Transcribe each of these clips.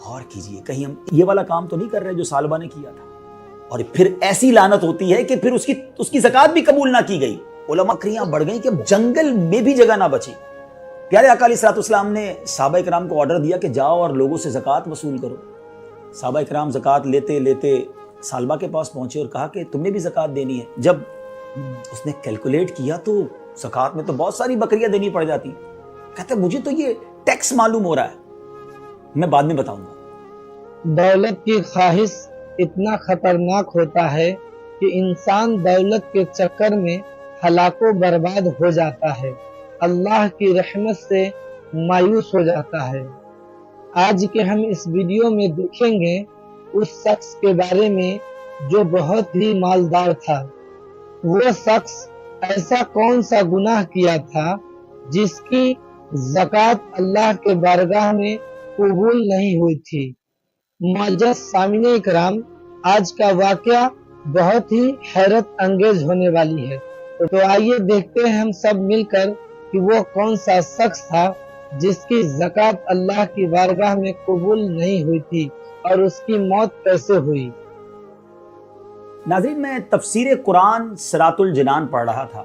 غور کیجئے کہیں ہم یہ والا کام تو نہیں کر رہے جو سالبہ نے کیا تھا، اور پھر ایسی لعنت ہوتی ہے کہ پھر اس کی زکوٰۃ بھی قبول نہ کی گئی، علماء بکریاں بڑھ گئیں کہ اب جنگل میں بھی جگہ نہ بچی۔ پیارے آقا علیہ الصلوۃ والسلام نے صحابہ کرام کو آرڈر دیا کہ جاؤ اور لوگوں سے زکوٰۃ وصول کرو۔ صحابہ کرام زکوٰۃ لیتے لیتے سالبہ کے پاس پہنچے اور کہا کہ تم نے بھی زکوٰۃ دینی ہے۔ جب اس نے کیلکولیٹ کیا تو زکوٰۃ میں تو بہت ساری بکریاں دینی پڑ جاتی، کہتے مجھے تو یہ ٹیکس معلوم ہو رہا ہے، میں بعد میں بتاؤں گا۔ دولت کی خواہش اتنا خطرناک ہوتا ہے کہ انسان دولت کے چکر میں ہلاک و برباد ہو جاتا ہے، اللہ کی رحمت سے مایوس ہو جاتا ہے۔ آج کے ہم اس ویڈیو میں دیکھیں گے اس شخص کے بارے میں جو بہت ہی مالدار تھا۔ وہ شخص ایسا کون سا گناہ کیا تھا جس کی زکوٰۃ اللہ کے بارگاہ میں قبول نہیں ہوئی تھی؟ معزز سامعین کرام، آج کا واقعہ بہت ہی حیرت انگیز ہونے والی ہے، تو آئیے دیکھتے ہیں ہم سب مل کر کہ وہ کون سا شخص تھا جس کی زکوٰۃ اللہ کی بارگاہ میں قبول نہیں ہوئی تھی اور اس کی موت کیسے ہوئی۔ ناظرین، میں تفسیر قرآن صراط الجنان پڑھ رہا تھا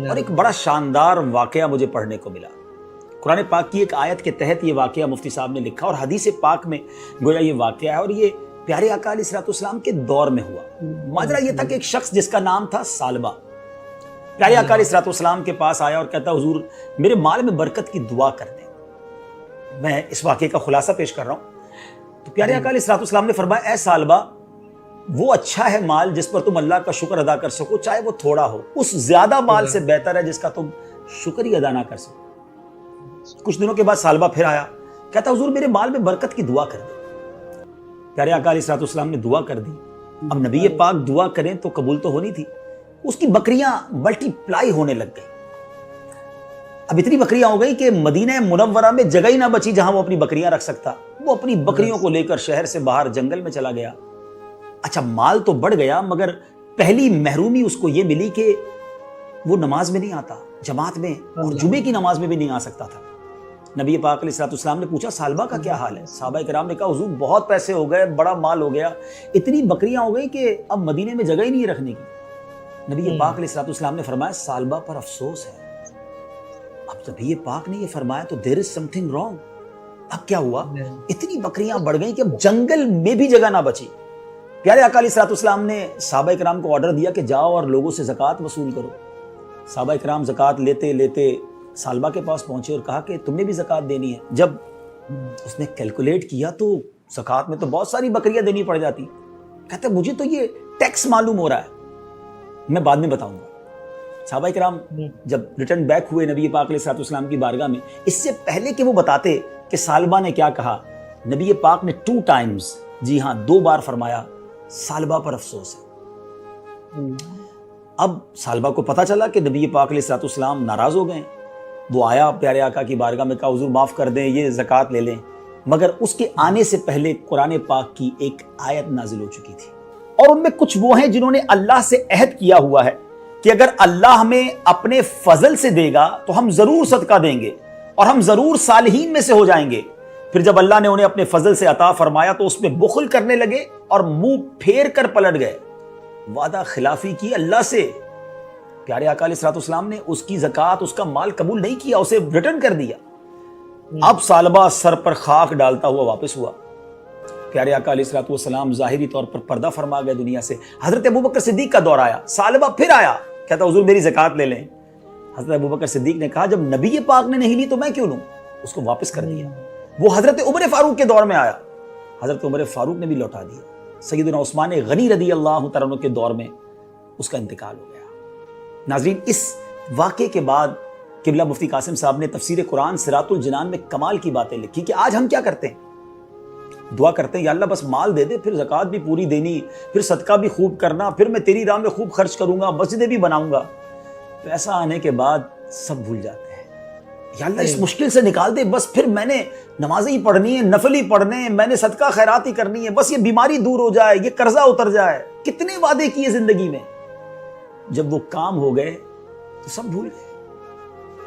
اور ایک بڑا شاندار واقعہ مجھے پڑھنے کو ملا۔ قرآن پاک کی ایک آیت کے تحت یہ واقعہ مفتی صاحب نے لکھا اور حدیث پاک میں گویا یہ واقعہ ہے، اور یہ پیارے آقا علیہ الصلوۃ والسلام کے دور میں ہوا۔ ماجرا یہ تھا کہ ایک شخص جس کا نام تھا سالبہ پیارے آقا علیہ الصلوۃ والسلام کے پاس آیا اور کہتا حضور میرے مال میں برکت کی دعا کر دیں۔ میں اس واقعے کا خلاصہ پیش کر رہا ہوں۔ تو پیارے آقا علیہ الصلوۃ والسلام نے فرمایا، اے سالبہ، وہ اچھا ہے مال جس پر تم اللہ کا شکر ادا کر سکو، چاہے وہ تھوڑا ہو، اس زیادہ مال سے بہتر ہے جس کا تم شکر ہی ادا نہ کر سکو۔ کچھ دنوں کے بعد سالبہ پھر آیا، کہتا حضور میرے مال میں برکت کی دعا کر دیں۔ پیارے آقا علیہ الصلوۃ والسلام نے دعا کر دی۔ اب نبی پاک دعا کریں تو قبول تو ہونی تھی۔ اس کی بکریاں ملٹی پلائی ہونے لگ گئی۔ اب اتنی بکریاں ہو گئی کہ مدینہ منورہ میں جگہ ہی نہ بچی جہاں وہ اپنی بکریاں رکھ سکتا۔ وہ اپنی بکریوں کو لے کر شہر سے باہر جنگل میں چلا گیا۔ اچھا، مال تو بڑھ گیا، مگر پہلی محرومی اس کو یہ ملی کہ وہ نماز میں نہیں آتا، جماعت میں اور جمعے کی نماز میں بھی نہیں آ سکتا تھا۔ نبی پاک علیہ الصلوۃ والسلام نے پوچھا سالبہ کا کیا حال ہے؟ صحابہ کرام نے کہا حضور بہت پیسے ہو گئے، بڑا مال ہو گیا، اتنی بکریاں ہو گئی کہ اب مدینے میں جگہ ہی نہیں رکھنے کی۔ نبی پاک علیہ الصلوۃ والسلام نے فرمایا سالبہ پر افسوس ہے۔ اب نبی پاک نے یہ فرمایا تو there is something wrong۔ اب کیا ہوا؟ اتنی بکریاں بڑھ گئیں کہ اب جنگل میں بھی جگہ نہ بچی۔ پیارے آقا علیہ الصلوۃ والسلام نے صحابہ کرام کو آرڈر دیا کہ جاؤ اور لوگوں سے زکوٰۃ وصول کرو۔ صحابہ کرام زکوٰۃ لیتے لیتے سالبہ کے پاس پہنچے اور کہا کہ تم نے بھی زکوٰۃ دینی ہے۔ جب اس نے کیلکولیٹ کیا تو زکوٰۃ میں تو بہت ساری بکریاں دینی پڑ جاتی، کہتے مجھے تو یہ ٹیکس معلوم ہو رہا ہے، میں بعد میں بتاؤں گا۔ صحابہ کرام جب ریٹرن بیک ہوئے نبی پاک علیہ الصلوۃ والسلام کی بارگاہ میں، اس سے پہلے کہ وہ بتاتے کہ سالبہ نے کیا کہا، نبی پاک نے 2 ٹائمز، جی ہاں 2 بار فرمایا سالبہ پر افسوس ہے۔ اب سالبہ کو پتا چلا کہ نبی پاک علیہ الصلوۃ والسلام ناراض ہو گئے۔ وہ آیا پیارے آقا کی بارگاہ میں، کہا حضور معاف کر دیں، یہ زکوٰۃ لے لیں۔ مگر اس کے آنے سے پہلے قرآن پاک کی ایک آیت نازل ہو چکی تھی، اور ان میں کچھ وہ ہیں جنہوں نے اللہ سے عہد کیا ہوا ہے کہ اگر اللہ ہمیں اپنے فضل سے دے گا تو ہم ضرور صدقہ دیں گے اور ہم ضرور صالحین میں سے ہو جائیں گے۔ پھر جب اللہ نے انہیں اپنے فضل سے عطا فرمایا تو اس میں بخل کرنے لگے اور منہ پھیر کر پلٹ گئے، وعدہ خلافی کی اللہ سے۔ پیارے آقا علیہ الصلوۃ والسلام نے اس کی زکوٰۃ، اس کا مال قبول نہیں کیا، اسے ریٹرن کر دیا۔ اب سالبہ سر پر خاک ڈالتا ہوا واپس ہوا۔ پیارے آقا علیہ الصلوۃ والسلام ظاہری طور پر پردہ فرما گئے دنیا سے۔ حضرت ابوبکر صدیق کا دور آیا، سالبہ پھر آیا، کہتا حضور میری زکوٰۃ لے لیں۔ حضرت ابوبکر صدیق نے کہا جب نبی پاک نے نہیں لی تو میں کیوں لوں؟ اس کو واپس کر دیا۔ وہ حضرت عمر فاروق کے دور میں آیا، حضرت عمر فاروق نے بھی لوٹا دیا۔ سیدنا عثمان غنی رضی اللہ تعالیٰ عنہ کے دور میں اس کا انتقال ہو گیا۔ ناظرین، اس واقعے کے بعد قبلہ مفتی قاسم صاحب نے تفسیر قرآن صراط الجنان میں کمال کی باتیں لکھی کہ آج ہم کیا کرتے ہیں؟ دعا کرتے ہیں یا اللہ بس مال دے دے، پھر زکوٰۃ بھی پوری دینی، پھر صدقہ بھی خوب کرنا، پھر میں تیری راہ میں خوب خرچ کروں گا، مسجدیں بھی بناؤں گا۔ پیسہ آنے کے بعد سب بھول جاتے ہیں۔ یا اللہ اس مشکل سے نکال دے، بس پھر میں نے نمازیں ہی پڑھنی ہے، نفل ہی پڑھنے ہیں، میں نے صدقہ خیرات ہی کرنی ہے، بس یہ بیماری دور ہو جائے، یہ قرضہ اتر جائے۔ کتنے وعدے کیے زندگی میں، جب وہ کام ہو گئے تو سب بھول گئے۔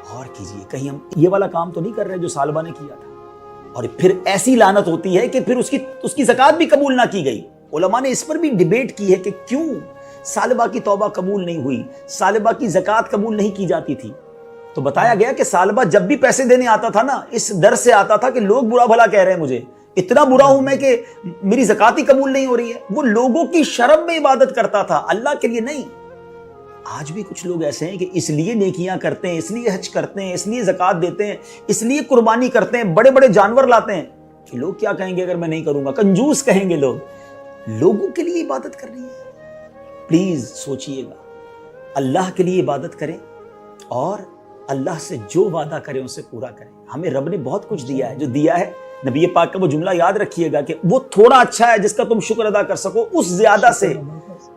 غور کیجئے کہیں ہم یہ والا کام تو نہیں کر رہے جو سالبہ نے کیا تھا۔ اور پھر ایسی لعنت ہوتی ہے کہ پھر اس کی زکوٰۃ بھی قبول نہ کی گئی۔ علماء نے اس پر بھی ڈیبیٹ کی ہے کہ کیوں ثعلبہ کی توبہ قبول نہیں ہوئی، ثعلبہ کی زکوٰۃ قبول نہیں کی جاتی تھی۔ تو بتایا گیا کہ ثعلبہ جب بھی پیسے دینے آتا تھا نا، اس ڈر سے آتا تھا کہ لوگ برا بھلا کہہ رہے ہیں مجھے، اتنا برا ہوں میں کہ میری زکوٰۃ ہی قبول نہیں ہو رہی ہے۔ وہ لوگوں کی شرم میں عبادت کرتا تھا، اللہ کے لیے نہیں۔ آج بھی کچھ لوگ ایسے ہیں کہ اس لیے نیکیاں کرتے ہیں، اس لیے حج کرتے ہیں، اس لیے زکوٰۃ دیتے ہیں، اس لیے قربانی کرتے ہیں، بڑے بڑے جانور لاتے ہیں کہ لوگ کیا کہیں گے اگر میں نہیں کروں گا، کنجوس کہیں گے لوگ۔ لوگوں کے لیے عبادت کرنی ہے، پلیز سوچئے گا، اللہ کے لیے عبادت کریں اور اللہ سے جو وعدہ کریں اسے پورا کریں۔ ہمیں رب نے بہت کچھ دیا ہے، جو دیا ہے نبی پاک کا وہ جملہ یاد رکھیے گا کہ وہ تھوڑا اچھا ہے جس کا تم شکر ادا کر سکو، اس زیادہ سے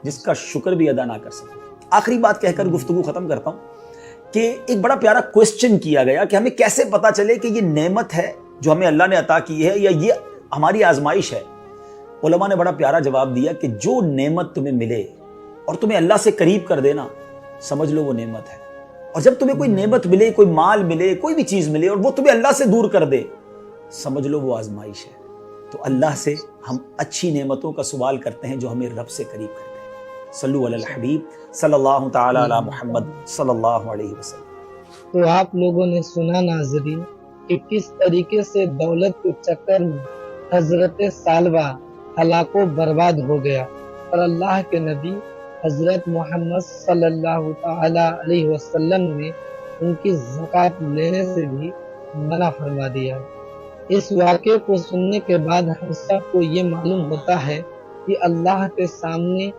جس کا شکر بھی ادا نہ کر سکو۔ آخری بات کہہ کر گفتگو ختم کرتا ہوں کہ ایک بڑا پیارا کوسچن کیا گیا کہ ہمیں کیسے پتا چلے کہ یہ نعمت ہے جو ہمیں اللہ نے عطا کی ہے یا یہ ہماری آزمائش ہے۔ علماء نے بڑا پیارا جواب دیا کہ جو نعمت تمہیں ملے اور تمہیں اللہ سے قریب کر دینا، سمجھ لو وہ نعمت ہے۔ اور جب تمہیں کوئی نعمت ملے، کوئی مال ملے، کوئی بھی چیز ملے اور وہ تمہیں اللہ سے دور کر دے، سمجھ لو وہ آزمائش ہے۔ تو اللہ سے ہم اچھی نعمتوں کا سوال کرتے ہیں جو ہمیں رب سے قریب کرتے ہیں۔ صلو علی الحبیب صلی اللہ تعالی علی محمد صلی اللہ علیہ وسلم۔ تو آپ لوگوں نے سنا ناظرین کہ کس طریقے سے دولت کے چکر میں حضرت ثعلبہ ہلاک و برباد ہو گیا اور اللہ کے نبی حضرت محمد صلی اللہ تعالی علیہ وسلم نے ان کی زکوٰۃ لینے سے بھی منع فرما دیا۔ اس واقعے کو سننے کے بعد ہم سب کو یہ معلوم ہوتا ہے کہ اللہ کے سامنے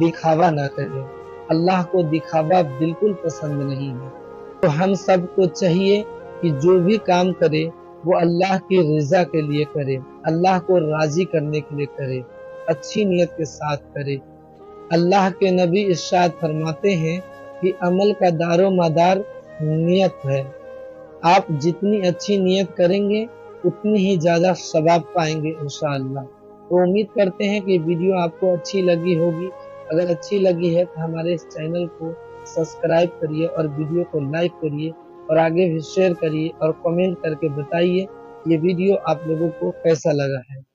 دکھاوا نہ کرے۔ اللہ کو دکھاوا بالکل پسند نہیں ہے۔ تو ہم سب کو چاہیے کہ جو بھی کام کرے وہ اللہ کی رضا کے لیے کرے، اللہ کو راضی کرنے کے لیے کرے، اچھی نیت کے ساتھ کرے۔ اللہ کے نبی ارشاد فرماتے ہیں کہ عمل کا دار و مدار نیت ہے۔ آپ جتنی اچھی نیت کریں گے اتنی ہی زیادہ ثواب پائیں گے انشاءاللہ۔ تو امید کرتے ہیں کہ ویڈیو آپ کو اچھی لگی ہوگی۔ اگر اچھی لگی ہے تو ہمارے اس چینل کو سبسکرائب کریے اور ویڈیو کو لائک کریے اور آگے بھی شیئر کریے اور کمنٹ کر کے بتائیے یہ ویڈیو آپ لوگوں کو کیسا لگا ہے۔